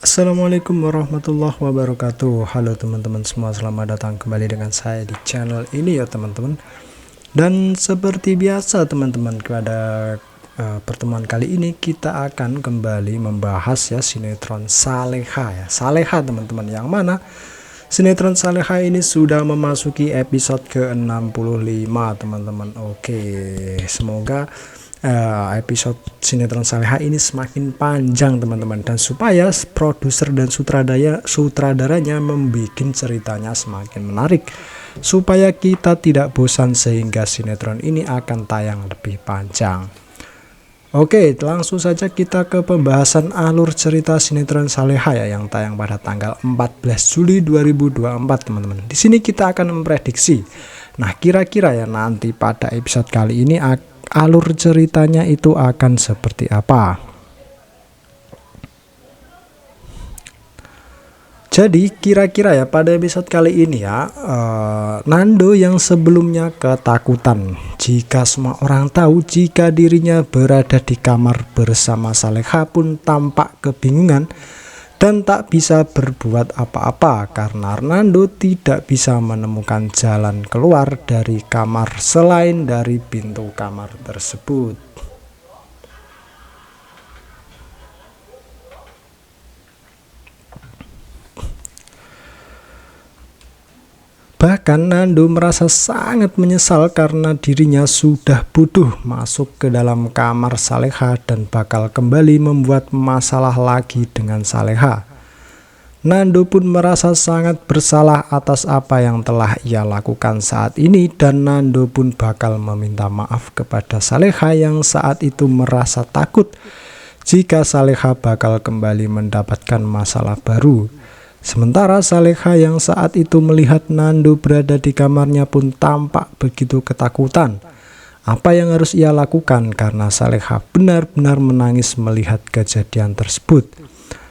Assalamualaikum warahmatullahi wabarakatuh. Halo teman-teman semua, selamat datang kembali dengan saya di channel ini ya teman-teman. Dan seperti biasa teman-teman, pada pertemuan kali ini kita akan kembali membahas ya sinetron Saleha ya. Saleha teman-teman, yang mana sinetron Saleha ini sudah memasuki episode ke-65 teman-teman. Oke, semoga episode sinetron Saleha ini semakin panjang teman-teman, dan supaya produser dan sutradaranya membuat ceritanya semakin menarik supaya kita tidak bosan, sehingga sinetron ini akan tayang lebih panjang. Oke, langsung saja kita ke pembahasan alur cerita sinetron Saleha ya, yang tayang pada tanggal 14 Juli 2024 teman-teman. Di sini kita akan memprediksi, nah kira-kira ya nanti pada episode kali ini alur ceritanya itu akan seperti apa. Jadi kira-kira ya pada episode kali ini ya, Nando yang sebelumnya ketakutan jika semua orang tahu jika dirinya berada di kamar bersama Saleha pun tampak kebingungan dan tak bisa berbuat apa-apa karena Nando tidak bisa menemukan jalan keluar dari kamar selain dari pintu kamar tersebut. Bahkan Nando merasa sangat menyesal karena dirinya sudah bodoh masuk ke dalam kamar Saleha dan bakal kembali membuat masalah lagi dengan Saleha. Nando pun merasa sangat bersalah atas apa yang telah ia lakukan saat ini, dan Nando pun bakal meminta maaf kepada Saleha yang saat itu merasa takut jika Saleha bakal kembali mendapatkan masalah baru. Sementara Saleha yang saat itu melihat Nando berada di kamarnya pun tampak begitu ketakutan. Apa yang harus ia lakukan, karena Saleha benar-benar menangis melihat kejadian tersebut.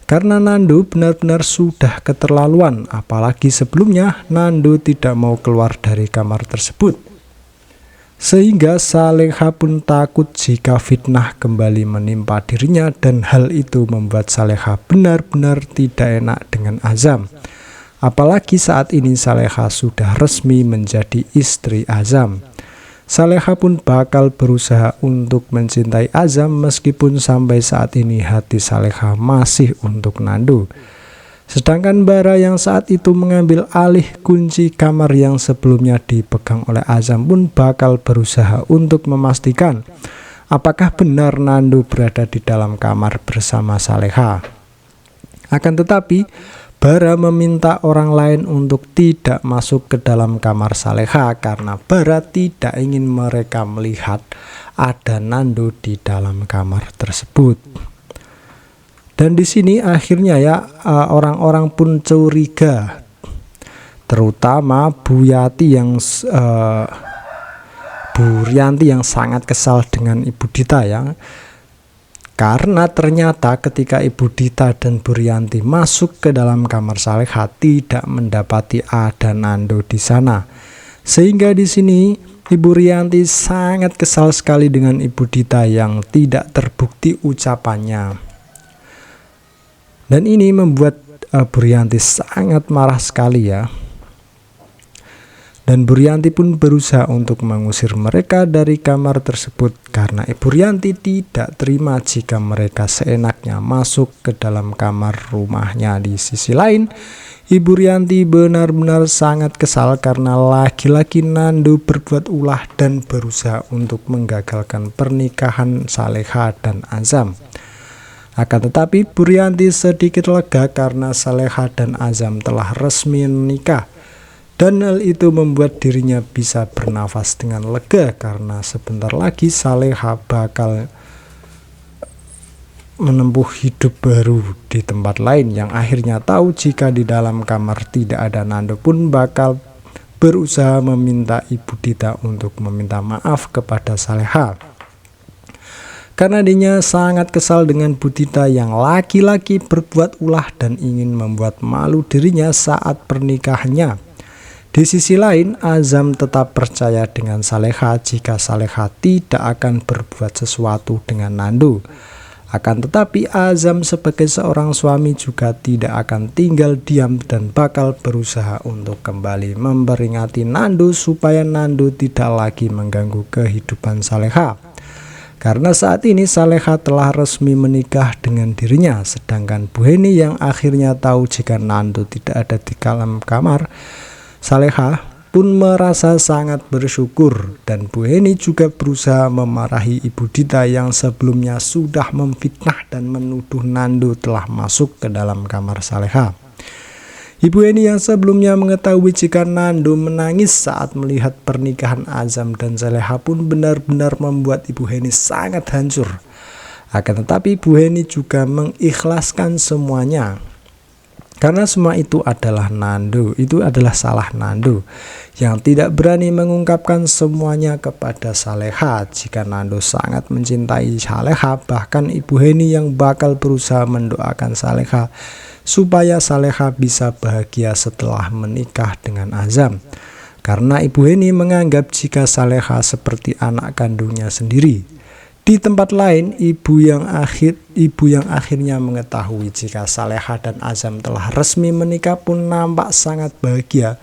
Karena Nando benar-benar sudah keterlaluan, apalagi sebelumnya Nando tidak mau keluar dari kamar tersebut. Sehingga Saleha pun takut jika fitnah kembali menimpa dirinya, dan hal itu membuat Saleha benar-benar tidak enak dengan Azam. Apalagi saat ini Saleha sudah resmi menjadi istri Azam. Saleha pun bakal berusaha untuk mencintai Azam meskipun sampai saat ini hati Saleha masih untuk Nando. Sedangkan Bara yang saat itu mengambil alih kunci kamar yang sebelumnya dipegang oleh Azam pun bakal berusaha untuk memastikan apakah benar Nando berada di dalam kamar bersama Saleha. Akan tetapi Bara meminta orang lain untuk tidak masuk ke dalam kamar Saleha karena Bara tidak ingin mereka melihat ada Nando di dalam kamar tersebut. Dan di sini akhirnya ya orang-orang pun curiga, terutama Bu Rianti yang sangat kesal dengan Ibu Dita ya. Karena ternyata ketika Ibu Dita dan Bu Rianti masuk ke dalam kamar Saleha tidak mendapati ada Nando di sana. Sehingga di sini Ibu Rianti sangat kesal sekali dengan Ibu Dita yang tidak terbukti ucapannya. Dan ini membuat Bu Rianti sangat marah sekali ya. Dan Bu Rianti pun berusaha untuk mengusir mereka dari kamar tersebut karena Ibu Rianti tidak terima jika mereka seenaknya masuk ke dalam kamar rumahnya. Di sisi lain, Ibu Rianti benar-benar sangat kesal karena lagi-lagi Nando berbuat ulah dan berusaha untuk menggagalkan pernikahan Saleha dan Azam. Akan tetapi Bu Rianti sedikit lega karena Saleha dan Azam telah resmi menikah, dan hal itu membuat dirinya bisa bernafas dengan lega karena sebentar lagi Saleha bakal menempuh hidup baru di tempat lain, yang akhirnya tahu jika di dalam kamar tidak ada Nando pun bakal berusaha meminta Ibu Dita untuk meminta maaf kepada Saleha. Karena dirinya sangat kesal dengan Bu Dita yang laki-laki berbuat ulah dan ingin membuat malu dirinya saat pernikahannya. Di sisi lain, Azam tetap percaya dengan Saleha jika Saleha tidak akan berbuat sesuatu dengan Nando. Akan tetapi Azam sebagai seorang suami juga tidak akan tinggal diam dan bakal berusaha untuk kembali memperingati Nando supaya Nando tidak lagi mengganggu kehidupan Saleha. Karena saat ini Saleha telah resmi menikah dengan dirinya, sedangkan Bu Heni yang akhirnya tahu jika Nando tidak ada di dalam kamar Saleha pun merasa sangat bersyukur, dan Bu Heni juga berusaha memarahi Ibu Dita yang sebelumnya sudah memfitnah dan menuduh Nando telah masuk ke dalam kamar Saleha. Ibu Heni yang sebelumnya mengetahui jika Nando menangis saat melihat pernikahan Azam dan Saleha pun benar-benar membuat Ibu Heni sangat hancur. Akan tetapi Bu Heni juga mengikhlaskan semuanya. Karena semua itu adalah Nando, itu adalah salah Nando yang tidak berani mengungkapkan semuanya kepada Saleha. Jika Nando sangat mencintai Saleha, bahkan Ibu Heni yang bakal berusaha mendoakan Saleha supaya Saleha bisa bahagia setelah menikah dengan Azam. Karena Ibu Heni menganggap jika Saleha seperti anak kandungnya sendiri. Di tempat lain, ibu yang akhirnya mengetahui jika Saleha dan Azam telah resmi menikah pun nampak sangat bahagia,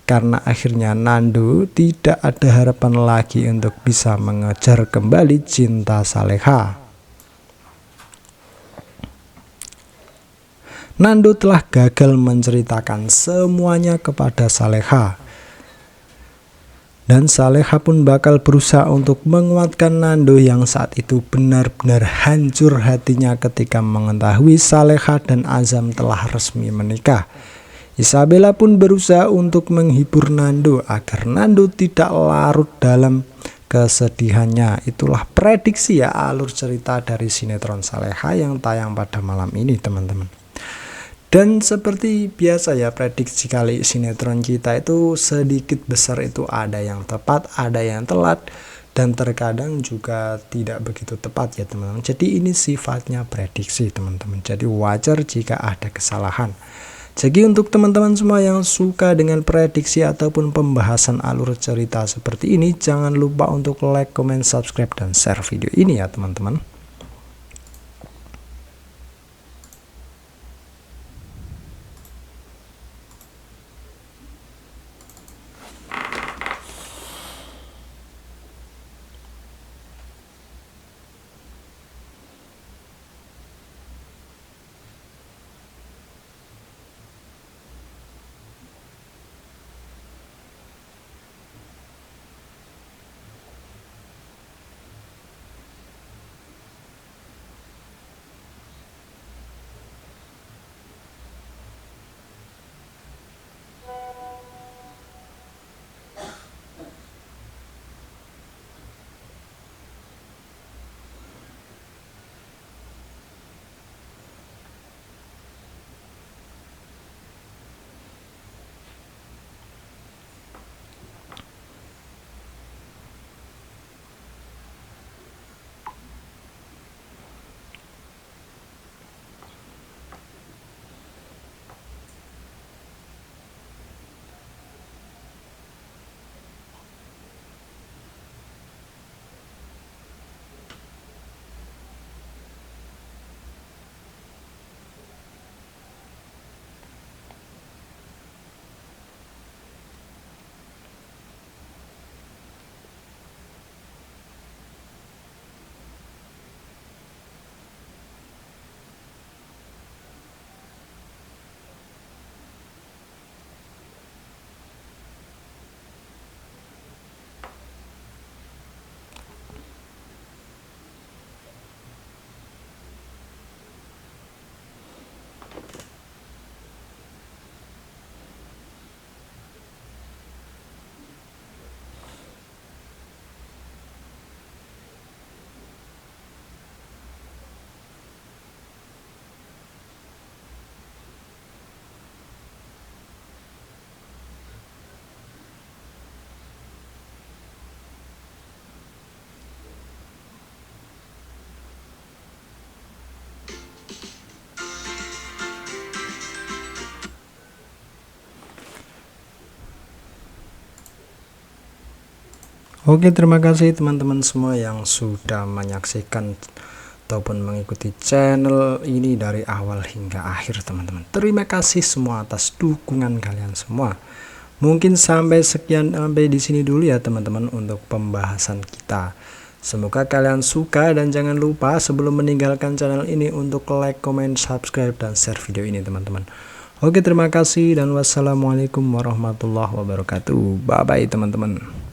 karena akhirnya Nando tidak ada harapan lagi untuk bisa mengejar kembali cinta Saleha. Nando telah gagal menceritakan semuanya kepada Saleha. Dan Saleha pun bakal berusaha untuk menguatkan Nando yang saat itu benar-benar hancur hatinya ketika mengetahui Saleha dan Azam telah resmi menikah. Isabella pun berusaha untuk menghibur Nando agar Nando tidak larut dalam kesedihannya. Itulah prediksi ya alur cerita dari sinetron Saleha yang tayang pada malam ini, teman-teman. Dan seperti biasa ya, prediksi kali sinetron kita itu sedikit besar itu ada yang tepat, ada yang telat, dan terkadang juga tidak begitu tepat ya teman-teman. Jadi ini sifatnya prediksi teman-teman, jadi wajar jika ada kesalahan. Jadi untuk teman-teman semua yang suka dengan prediksi ataupun pembahasan alur cerita seperti ini, jangan lupa untuk like, comment, subscribe, dan share video ini ya teman-teman. Oke, terima kasih teman-teman semua yang sudah menyaksikan ataupun mengikuti channel ini dari awal hingga akhir teman-teman. Terima kasih semua atas dukungan kalian semua. Mungkin sampai di sini dulu ya teman-teman untuk pembahasan kita. Semoga kalian suka dan jangan lupa sebelum meninggalkan channel ini untuk like, comment, subscribe, dan share video ini teman-teman. Oke, terima kasih dan wassalamualaikum warahmatullahi wabarakatuh. Bye bye teman-teman.